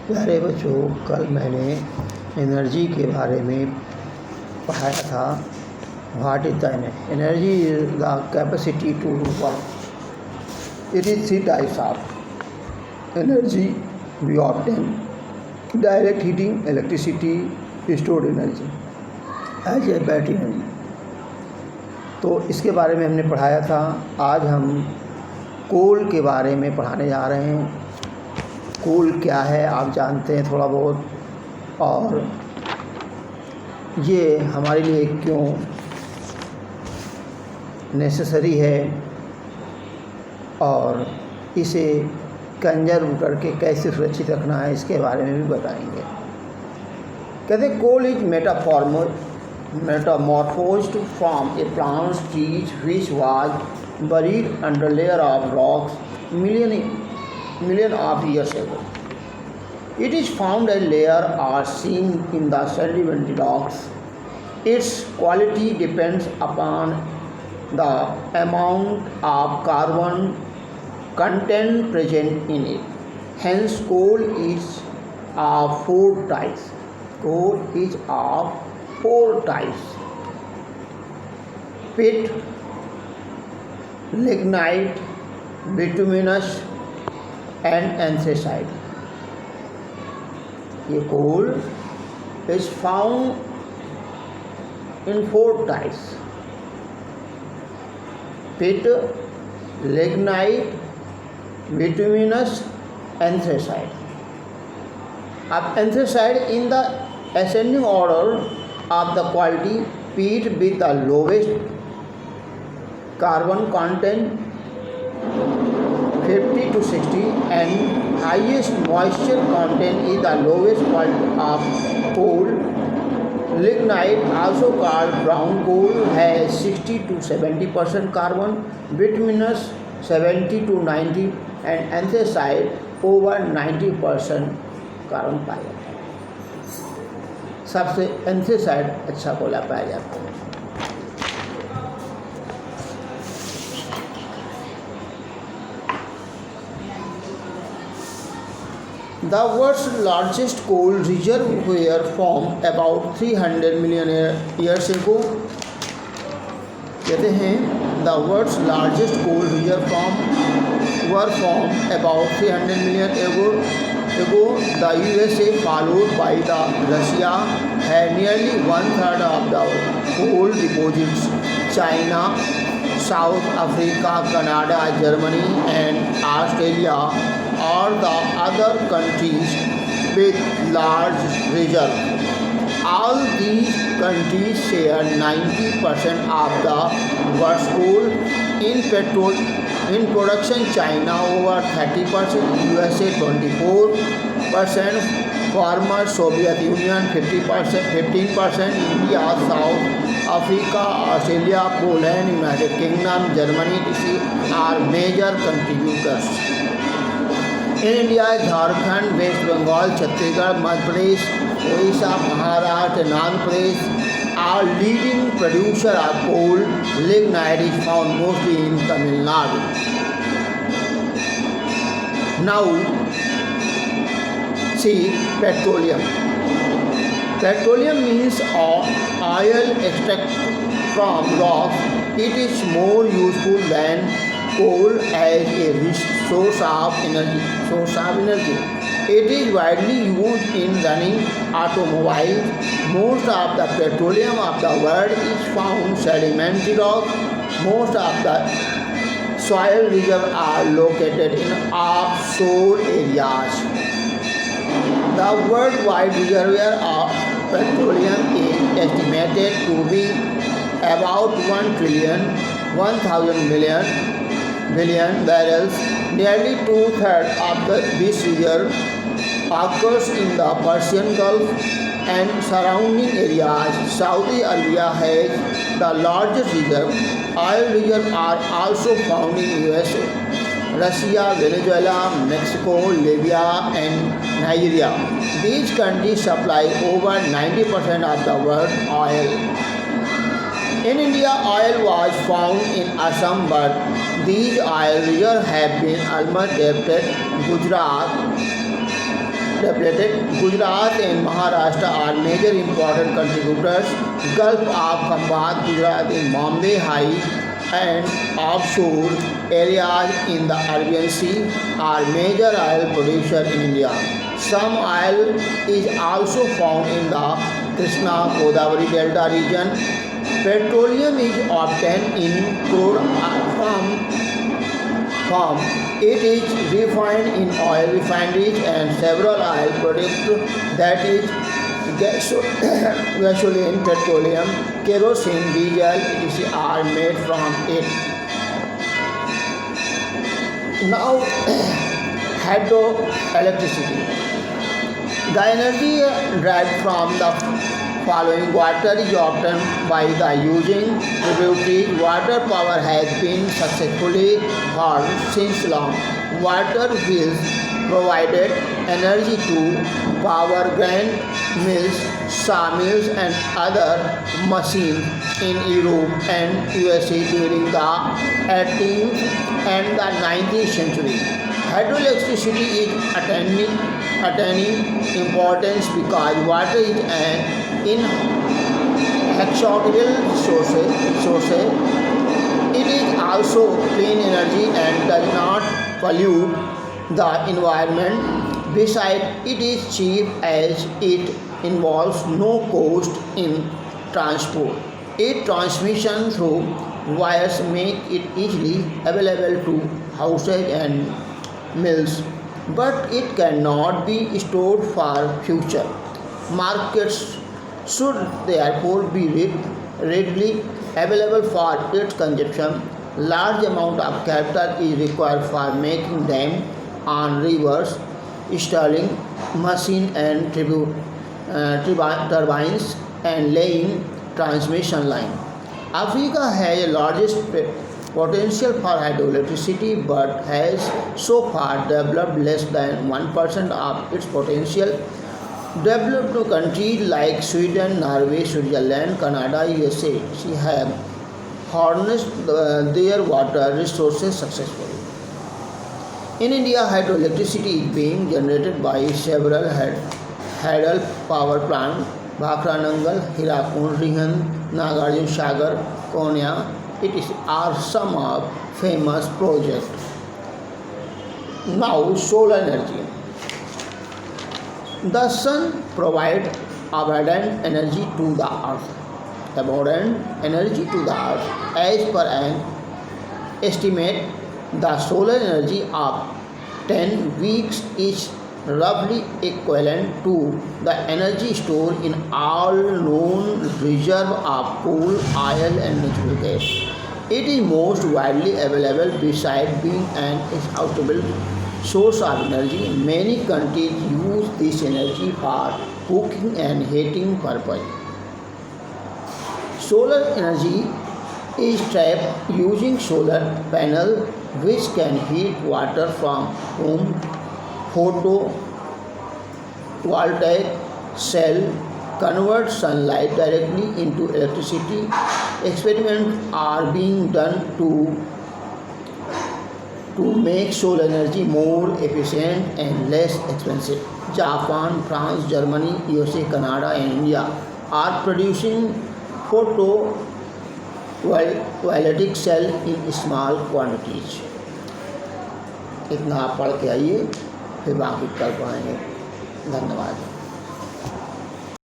प्यारे बच्चों, कल मैंने एनर्जी के बारे में पढ़ाया था। What is the energy? Is the capacity to do work. It is three types of energy we obtain: direct heating, electricity, stored energy as a battery energy. तो इसके बारे में हमने पढ़ाया था। आज हम कोल के बारे में पढ़ाने जा रहे हैं। कोल क्या है आप जानते हैं थोड़ा बहुत, और ये हमारे लिए क्यों नेसेसरी है और इसे कंजर्व करके कैसे सुरक्षित रखना है, इसके बारे में भी बताएंगे। कहते coal is metamorphosed from a plant trees which was buried under layer of rocks million of years ago. It is found as layer are seen in the sedimentary rocks. Its quality depends upon the amount of carbon content present in it. Hence, coal is of four types. Coal is of four types: pit, lignite, bituminous and anthracite. ये coal is found in four types: pit, lignite, bituminous, anthracite. Of anthracite in the ascending order of the quality: pit with the lowest carbon content 50 to 60 and highest moisture content is the lowest quality of coal. Lignite, also called brown coal, has 60 to 70% carbon, bituminous 70 to 90 and anthracite over 90% carbon पाया जाता है। सबसे एंथ्रेसाइड अच्छा कोयला पाया जाता है। The world's largest coal reservoir formed about 300 million years ago. कहते हैं the world's largest coal reservoir were formed about 300 million ago. The USA, followed by the Russia, had nearly one-third of the coal deposits. China, South Africa, Canada, Germany, and Australia are the other countries with large reserves. All these countries share 90% of the world's coal. In production, China over 30%, USA 24%, former Soviet Union 15%, India, South Africa, Australia, Poland, United Kingdom, Germany are major contributors. In India, Jharkhand, West Bengal, Chhattisgarh, Madhya Pradesh, Odisha, Maharashtra, and Andhra Pradesh are leading producer of coal. Lignite is found mostly in Tamil Nadu. Now, see petroleum. Petroleum means oil extracted from rocks. It is more useful than coal as a source of energy. It is widely used in running automobiles. Most of the petroleum of the world is found sedimentary rock. Most of the soil reserves are located in offshore areas. The worldwide reservoir of petroleum is estimated to be about 1,000 billion barrels. Nearly two-thirds of this reserve occurs in the Persian Gulf and surrounding areas. Saudi Arabia has the largest reserve. Oil reserves are also found in USA, Russia, Venezuela, Mexico, Libya, and Nigeria. These countries supply over 90% of the world's oil. In India, oil was found in Assam, but these oil reserves have been almost depleted. Gujarat depleted. Gujarat and Maharashtra are major important contributors. Gulf of Khambat, Gujarat in Bombay High and offshore areas in the Arabian Sea are major oil producers in India. Some oil is also found in the Krishna Godavari Delta region. Petroleum is obtained in crude form. It is refined in oil refineries and several oil products, that is gasoline, petroleum, kerosene, diesel, etc. are made from it. Now, hydroelectricity. The energy derived from the following: water is obtained by the using tributaries. Water power has been successfully harnessed since long. Water wheels provided energy to power grain mills, sawmills, and other machines in Europe and USA during the 18th and the 19th century. Hydroelectricity is attaining importance because water is an inexhaustible resource. It is also clean energy and does not pollute the environment. Besides, it is cheap as it involves no cost in transport. Its transmission through wires make it easily available to houses and mills, but it cannot be stored for future. Markets should therefore be readily available for its consumption. Large amount of capital is required for making dams on rivers, installing machine and turbines, and laying transmission line. Africa has the largest potential for hydroelectricity but has so far developed less than 1% of its potential. Developed countries like Sweden, Norway, Switzerland, Canada, USA have harnessed their water resources successfully. In India, hydroelectricity is being generated by several hydel power plants: Bhakra Nangal, Hirakund, Rihand, Nagarjun Sagar, Konya. It are some of famous projects. Now, solar energy. The sun provides abundant energy to the earth. As per an estimate, the solar energy of 10 weeks is roughly equivalent to the energy stored in all known reserves of coal, oil, and natural gas. It is most widely available. Besides being an inexhaustible source of energy, many countries use this energy for cooking and heating purposes. Solar energy is trapped using solar panels, which can heat water from home. Photovoltaic cell convert sunlight directly into electricity. Experiments are being done to make solar energy more efficient and less expensive. Japan, France, Germany, USA, Canada, and India are producing photovoltaic cell in small quantities. इतना आप पढ़ के आइए, फिर बाकी कर पाएंगे. धन्यवाद.